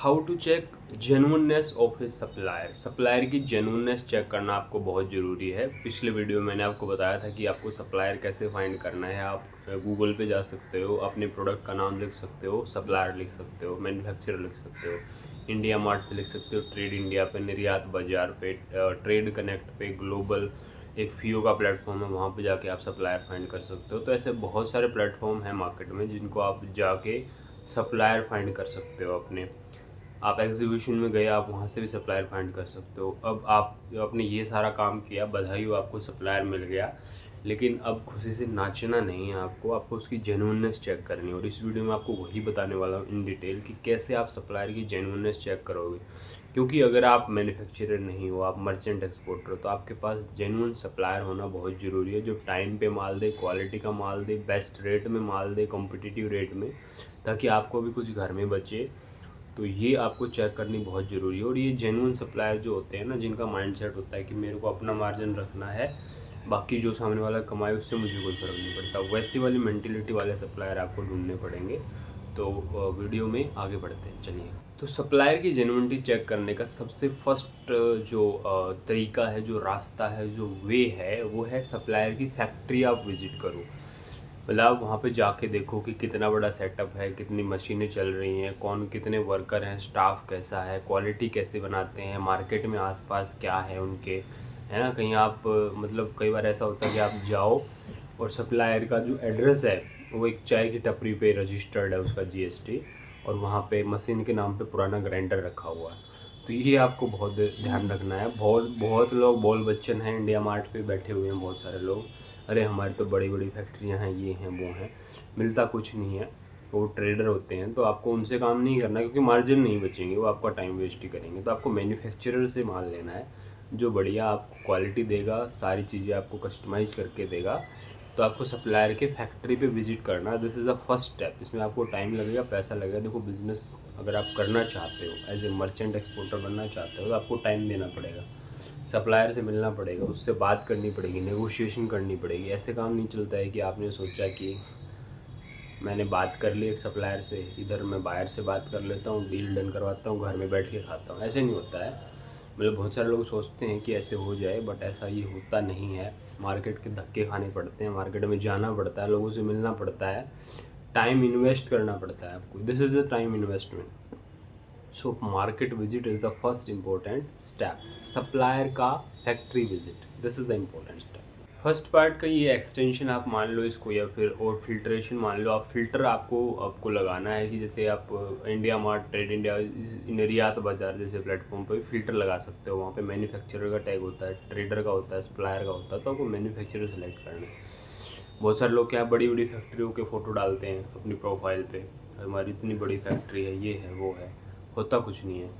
How to check genuineness of a supplier. Supplier की genuineness check करना आपको बहुत ज़रूरी है। पिछले वीडियो में मैंने आपको बताया था कि आपको सप्लायर कैसे फाइंड करना है। आप गूगल पे जा सकते हो, अपने प्रोडक्ट का नाम लिख सकते हो, सप्लायर लिख सकते हो, मैन्युफैक्चरर लिख सकते हो, इंडिया मार्ट पे लिख सकते हो, ट्रेड इंडिया पे, निर्यात बाजार पे, ट्रेड कनेक्ट पे, ग्लोबल एक फियो का प्लेटफॉर्म है, वहाँ पे जाके आप सप्लायर फाइंड कर सकते हो। तो ऐसे बहुत सारे प्लेटफॉर्म हैं मार्केट में जिनको आप जाके सप्लायर फाइंड कर सकते हो। अपने आप एग्जीबिशन में गए, आप वहाँ से भी सप्लायर फाइंड कर सकते हो। अब आप आपने ये सारा काम किया, बधाई हो, आपको सप्लायर मिल गया। लेकिन अब खुशी से नाचना नहीं है, आपको उसकी जेन्युइननेस चेक करनी है। और इस वीडियो में आपको वही बताने वाला हूँ इन डिटेल कि कैसे आप सप्लायर की जेन्युइननेस चेक करोगे। क्योंकि अगर आप मैन्युफैक्चरर नहीं हो, आप मर्चेंट एक्सपोर्टर हो, तो आपके पास जेन्युइन सप्लायर होना बहुत ज़रूरी है, जो टाइम पे माल दे, क्वालिटी का माल दे, बेस्ट रेट में माल दे, कॉम्पिटिटिव रेट में, ताकि आपको भी कुछ घर में बचे। तो ये आपको चेक करनी बहुत ज़रूरी है। और ये जेन्युइन सप्लायर जो होते हैं ना, जिनका माइंडसेट होता है कि मेरे को अपना मार्जिन रखना है, बाकी जो सामने वाला कमाए उससे मुझे कोई फ़र्क नहीं पड़ता, वैसी वाली मेंटिलिटी वाले सप्लायर आपको ढूंढने पड़ेंगे। तो वीडियो में आगे बढ़ते हैं, चलिए। तो सप्लायर की जेन्युइनिटी चेक करने का सबसे फर्स्ट जो तरीका है, जो रास्ता है, जो वे है, वो है सप्लायर की फैक्ट्री आप विज़िट करो। मतलब वहाँ पे जाके देखो कि कितना बड़ा सेटअप है, कितनी मशीनें चल रही हैं, कौन कितने वर्कर हैं, स्टाफ कैसा है, क्वालिटी कैसे बनाते हैं, मार्केट में आसपास क्या है उनके, है ना। कहीं आप मतलब कई बार ऐसा होता है कि आप जाओ और सप्लायर का जो एड्रेस है वो एक चाय की टपरी पे रजिस्टर्ड है, उसका जीएसटी, और वहाँ पे मशीन के नाम पे पुराना ग्राइंडर रखा हुआ है। तो ये आपको बहुत ध्यान रखना है। बहुत बहुत लोग बोल बच्चन हैं, इंडिया मार्ट पे बैठे हुए हैं बहुत सारे लोग, अरे हमारी तो बड़ी बड़ी फैक्ट्रियाँ हैं, ये हैं वो हैं, मिलता कुछ नहीं है। वो ट्रेडर होते हैं, तो आपको उनसे काम नहीं करना, क्योंकि मार्जिन नहीं बचेंगे, वो आपका टाइम वेस्ट ही करेंगे। तो आपको मैन्युफैक्चरर से माल लेना है, जो बढ़िया आपको क्वालिटी देगा, सारी चीज़ें आपको कस्टमाइज़ करके देगा। तो आपको सप्लायर के फैक्ट्री पे विजिट करना, this is the first step. इसमें आपको टाइम लगेगा, पैसा लगेगा। देखो, बिजनेस अगर आप करना चाहते हो, एज ए मर्चेंट एक्सपोर्टर बनना चाहते हो, तो आपको टाइम देना पड़ेगा, सप्लायर से मिलना पड़ेगा, उससे बात करनी पड़ेगी, नेगोशिएशन करनी पड़ेगी। ऐसे काम नहीं चलता है कि आपने सोचा कि मैंने बात कर ली एक सप्लायर से, इधर मैं बायर से बात कर लेता हूँ, डील डन करवाता हूँ, घर में बैठ के खाता हूँ। ऐसे नहीं होता है। मतलब बहुत सारे लोग सोचते हैं कि ऐसे हो जाए, बट ऐसा ये होता नहीं है। मार्केट के धक्के खाने पड़ते हैं, मार्केट में जाना पड़ता है, लोगों से मिलना पड़ता है, टाइम इन्वेस्ट करना पड़ता है आपको। This is the time investment. So market visit is the first important step. Supplier का factory visit, this is the important step. First part का ये एक्सटेंशन आप मान लो इसको, या फिर और फिल्ट्रेशन मान लो आप। फिल्टर आपको लगाना है कि जैसे आप इंडिया मार्ट, ट्रेड इंडिया, निर्यात बाजार जैसे प्लेटफॉर्म पर फिल्टर लगा सकते हो। वहाँ पे मैन्युफैक्चरर का टैग होता है, ट्रेडर का होता है, सप्लायर का होता है। तो आपको मैन्युफैक्चरर सेलेक्ट करना है। बहुत सारे लोग क्या बड़ी बड़ी फैक्ट्रियों के फ़ोटो डालते हैं अपनी प्रोफाइल पे, हमारी इतनी बड़ी फैक्ट्री है, ये है वो है, होता कुछ नहीं है।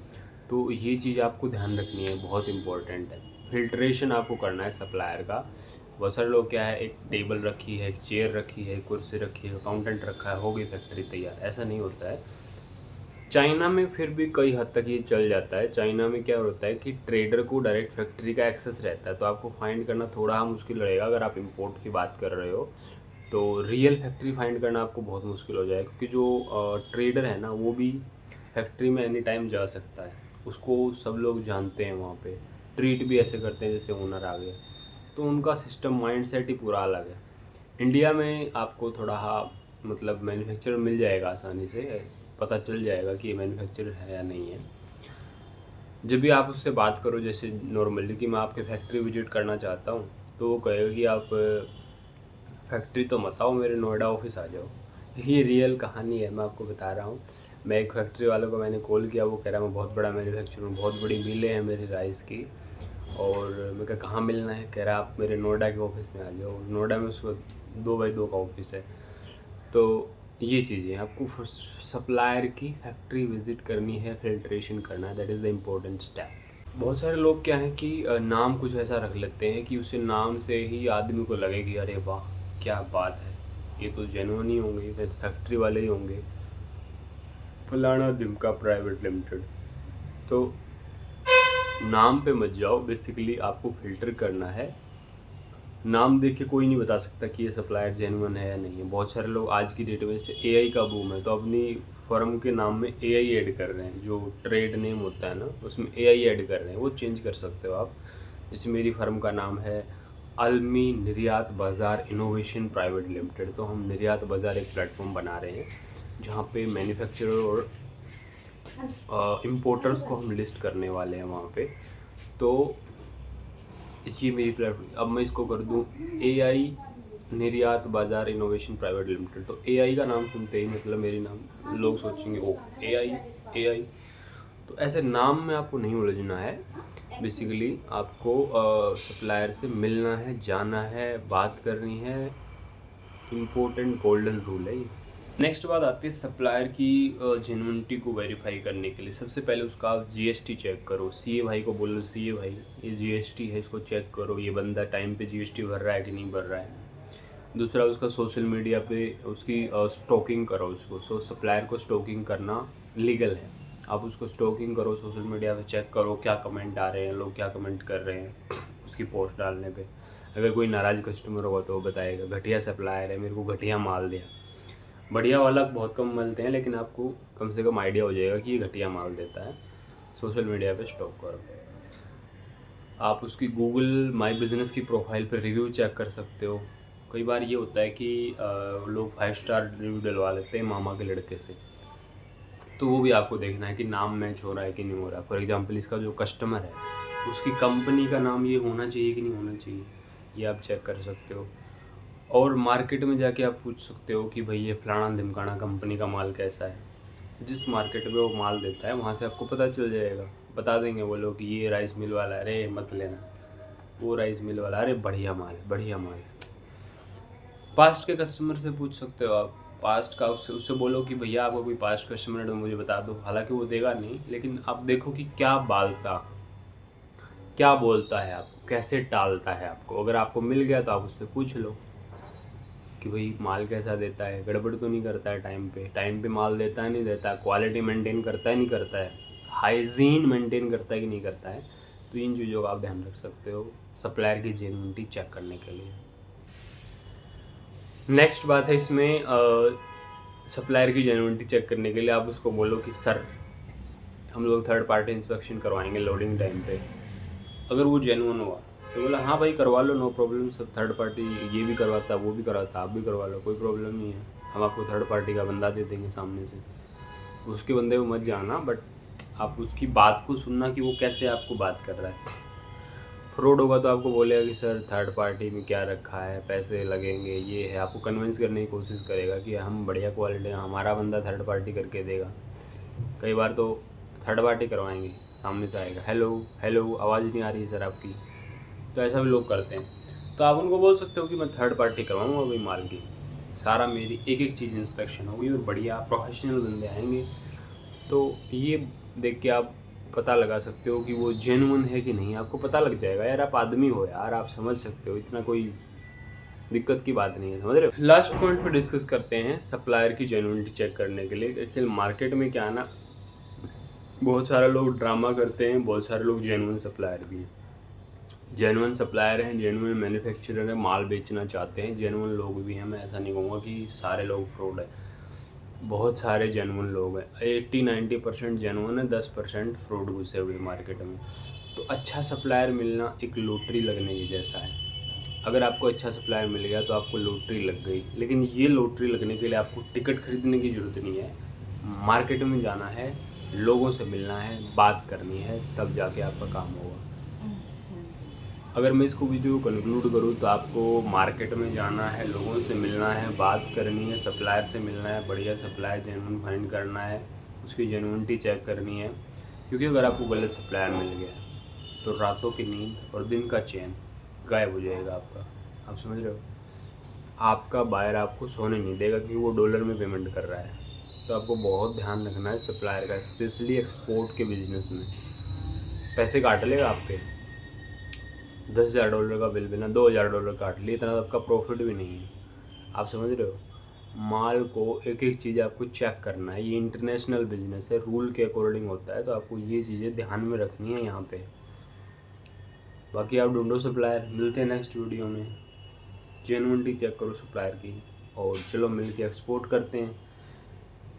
तो ये चीज़ आपको ध्यान रखनी है, बहुत इंपॉर्टेंट है। फिल्ट्रेशन आपको करना है सप्लायर का। बहुत सारे लोग क्या है, एक टेबल रखी है, एक चेयर रखी है, एक कुर्सी रखी है, अकाउंटेंट रखा है, हो गई फैक्ट्री तैयार, ऐसा नहीं होता है। चाइना में फिर भी कई हद तक ये चल जाता है। चाइना में क्या होता है कि ट्रेडर को डायरेक्ट फैक्ट्री का एक्सेस रहता है, तो आपको फाइंड करना थोड़ा मुश्किल रहेगा। अगर आप इंपोर्ट की बात कर रहे हो तो रियल फैक्ट्री फाइंड करना आपको बहुत मुश्किल हो जाएगा, क्योंकि जो ट्रेडर है ना, वो भी फैक्ट्री में एनी टाइम जा सकता है, उसको सब लोग जानते हैं। वहाँ पे ट्रीट भी ऐसे करते हैं जैसे ओनर आ गए। तो उनका सिस्टम माइंड सेट ही पूरा अलग है। इंडिया में आपको थोड़ा मतलब मैन्युफैक्चरर मिल जाएगा आसानी से, पता चल जाएगा कि ये मैन्युफैक्चरर है या नहीं है। जब भी आप उससे बात करो जैसे नॉर्मली कि मैं आपके फैक्ट्री विजिट करना चाहता हूँ, तो वो कहेगा कि आप फैक्ट्री तो मत आओ, मेरे नोएडा ऑफिस आ जाओ। ये रियल कहानी है, मैं आपको बता रहा हूँ। मैं एक फैक्ट्री वालों को मैंने कॉल किया, वो कह रहा मैं बहुत बड़ा मैन्युफैक्चरर हूँ, बहुत बड़ी मिलें हैं मेरी राइस की। और मैं कहा कहाँ मिलना है, कह रहा आप मेरे नोएडा के ऑफिस में आ जाओ। नोएडा में उसको 2x2 का ऑफिस है। तो ये चीज़ें आपको सप्लायर की फैक्ट्री विजिट करनी है, फिल्ट्रेशन करना है, that is the important step. बहुत सारे लोग क्या है कि नाम कुछ ऐसा रख लेते हैं कि उसे नाम से ही आदमी को लगे कि अरे वाह क्या बात है, ये तो जेन्युइन ही होंगे, ये फैक्ट्री वाले ही होंगे, फलाना धिमका प्राइवेट लिमिटेड। तो नाम पे मत जाओ, बेसिकली आपको फिल्टर करना है। नाम देख के कोई नहीं बता सकता कि ये सप्लायर जेन्युइन है या नहीं है। बहुत सारे लोग आज की डेट में, जैसे एआई का बूम है, तो अपनी फर्म के नाम में एआई ऐड कर रहे हैं, जो ट्रेड नेम होता है ना उसमें एआई ऐड कर रहे हैं, वो चेंज कर सकते हो आप। जैसे मेरी फर्म का नाम है अलमी निर्यात बाज़ार इनोवेशन प्राइवेट लिमिटेड, तो हम निर्यात बाज़ार एक प्लेटफॉर्म बना रहे हैं जहाँ पे मैन्युफैक्चरर और इम्पोर्टर्स को हम लिस्ट करने वाले हैं वहाँ पे। तो ये मेरी प्लेटफॉर्म, अब मैं इसको कर दूँ एआई निर्यात बाज़ार इनोवेशन प्राइवेट लिमिटेड, तो एआई का नाम सुनते ही मतलब मेरी नाम लोग सोचेंगे ओ एआई एआई। तो ऐसे नाम में आपको नहीं उलझना है, बेसिकली आपको सप्लायर से मिलना है, जाना है, बात करनी है। इम्पोर्टेंट गोल्डन रूल है ये। नेक्स्ट बात आती है सप्लायर की जेन्युइनिटी को वेरीफाई करने के लिए। सबसे पहले उसका आप जीएसटी चेक करो। सीए भाई को बोलो सीए भाई ये जीएसटी है, इसको चेक करो, ये बंदा टाइम पे जीएसटी भर रहा है कि नहीं भर रहा है। दूसरा उसका सोशल मीडिया पे उसकी स्टॉकिंग करो उसको। सो सप्लायर को स्टॉकिंग करना लीगल है, आप उसको स्टॉकिंग करो सोशल मीडिया पे, चेक करो क्या कमेंट आ रहे हैं, लोग क्या कमेंट कर रहे हैं उसकी पोस्ट डालने पे। अगर कोई नाराज़ कस्टमर होगा तो वो बताएगा घटिया सप्लायर है, मेरे को घटिया माल दिया। बढ़िया वाला बहुत कम मिलते हैं, लेकिन आपको कम से कम आइडिया हो जाएगा कि ये घटिया माल देता है। सोशल मीडिया पे स्टॉक करो। आप उसकी गूगल माई बिज़नेस की प्रोफाइल पे रिव्यू चेक कर सकते हो। कई बार ये होता है कि लोग 5 स्टार रिव्यू डलवा लेते हैं मामा के लड़के से, तो वो भी आपको देखना है कि नाम मैच हो रहा है कि नहीं हो रहा है। फॉर एग्जांपल इसका जो कस्टमर है उसकी कंपनी का नाम ये होना चाहिए कि नहीं होना चाहिए, ये आप चेक कर सकते हो। और मार्केट में जाके आप पूछ सकते हो कि भाई ये फलाना ढिमकाना कंपनी का माल कैसा है। जिस मार्केट में वो माल देता है वहाँ से आपको पता चल जाएगा, बता देंगे वो लोग कि ये राइस मिल वाला है, अरे मत लेना, वो राइस मिल वाला, अरे बढ़िया माल है, बढ़िया माल है। पास्ट के कस्टमर से पूछ सकते हो आप, पास्ट का उससे बोलो कि भैया आपका कोई पास्ट कस्टमर है तो मुझे बता दो। हालांकि वो देगा नहीं, लेकिन आप देखो कि क्या बोलता है आपको, कैसे टालता है आपको। अगर आपको मिल गया तो आप उससे पूछ लो कि भाई माल कैसा देता है, गड़बड़ तो नहीं करता है, टाइम पे माल देता है नहीं देता है, क्वालिटी मेंटेन करता है नहीं करता है, हाइजीन मेंटेन करता है कि नहीं करता है। तो इन चीज़ों का आप ध्यान रख सकते हो सप्लायर की जेन्युइनिटी चेक करने के लिए। नेक्स्ट बात है इसमें सप्लायर की जेन्युइनिटी चेक करने के लिए आप उसको बोलो कि सर हम लोग थर्ड पार्टी इंस्पेक्शन करवाएंगे लोडिंग टाइम पे। अगर वो जेन्युइन हुआ तो बोला हाँ भाई करवा लो, नो प्रॉब्लम, सब थर्ड पार्टी ये भी करवाता वो भी करवाता, आप भी करवा लो, कोई प्रॉब्लम नहीं है, हम आपको थर्ड पार्टी का बंदा दे देंगे सामने से। उसके बंदे को मत जाना, बट आप उसकी बात को सुनना कि वो कैसे आपको बात कर रहा है। फ्रॉड होगा तो आपको बोलेगा कि सर थर्ड पार्टी में क्या रखा है, पैसे लगेंगे, ये है, आपको कन्विंस करने की कोशिश करेगा कि हम बढ़िया क्वालिटी, हमारा बंदा थर्ड पार्टी करके देगा। कई बार तो थर्ड पार्टी करवाएंगे, सामने से आएगा हेलो हेलो आवाज़ नहीं आ रही है सर आपकी, तो ऐसा भी लोग करते हैं। तो आप उनको बोल सकते हो कि मैं थर्ड पार्टी करवाऊँगा भाई माल की, सारा मेरी एक एक चीज़ इंस्पेक्शन होगी और बढ़िया प्रोफेशनल बंदे आएंगे। तो ये देख के आप पता लगा सकते हो कि वो जेन्युइन है कि नहीं, आपको पता लग जाएगा यार, आप आदमी हो यार, आप समझ सकते हो, इतना कोई दिक्कत की बात नहीं है, समझ रहे हो। लास्ट पॉइंट पे डिस्कस करते हैं सप्लायर की जेन्युइनिटी चेक करने के लिए। एक्चुअली मार्केट में क्या ना, बहुत सारे लोग ड्रामा करते हैं, बहुत सारे लोग जेन्युइन सप्लायर भी हैं। जेन्युइन सप्लायर हैं, जेन्युइन मैन्युफैक्चरर हैं, माल बेचना चाहते हैं, जेन्युइन लोग भी हैं। मैं ऐसा नहीं कहूँगा कि सारे लोग फ्रॉड है, बहुत सारे जेन्युइन लोग हैं, 80-90% जेन्युइन है, 10% फ्रॉड घुसे हुए मार्केट में। तो अच्छा सप्लायर मिलना एक लॉटरी लगने की जैसा है। अगर आपको अच्छा सप्लायर मिल गया तो आपको लॉटरी लग गई, लेकिन ये लॉटरी लगने के लिए आपको टिकट खरीदने की ज़रूरत नहीं है, मार्केट में जाना है, लोगों से मिलना है, बात करनी है, तब जाके आपका काम होगा। अगर मैं इसको वीडियो कंक्लूड करूँ तो आपको मार्केट में जाना है, लोगों से मिलना है, बात करनी है, सप्लायर से मिलना है, बढ़िया सप्लायर जेन्युइन फाइंड करना है, उसकी जेन्युइनिटी चेक करनी है। क्योंकि अगर आपको गलत सप्लायर मिल गया तो रातों की नींद और दिन का चैन गायब हो जाएगा आपका। आप समझ रहे हो, आपका बायर आपको सोने नहीं देगा क्योंकि वो डॉलर में पेमेंट कर रहा है। तो आपको बहुत ध्यान रखना है सप्लायर का, स्पेशली एक्सपोर्ट के बिजनेस में। पैसे काट लेगा आपके, $10,000 का बिल बिना $2,000 काट लिए, इतना आपका प्रॉफिट भी नहीं है। आप समझ रहे हो, माल को एक एक चीज़ आपको चेक करना है, ये इंटरनेशनल बिजनेस है, रूल के अकॉर्डिंग होता है, तो आपको ये चीज़ें ध्यान में रखनी है यहाँ पे। बाकी आप ढूंढो सप्लायर, मिलते हैं नेक्स्ट वीडियो में। जेन्युइनिटी चेक करो सप्लायर की, और चलो मिल के एक्सपोर्ट करते हैं।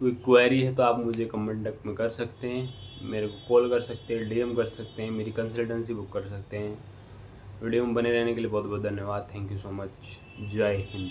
कोई क्वेरी है तो आप मुझे कमेंट में कर सकते हैं, मेरे को कॉल कर सकते हैं, डीएम कर सकते हैं, मेरी कंसल्टेंसी बुक कर सकते हैं। वीडियो में बने रहने के लिए बहुत बहुत धन्यवाद। Thank you so much. जय हिंद।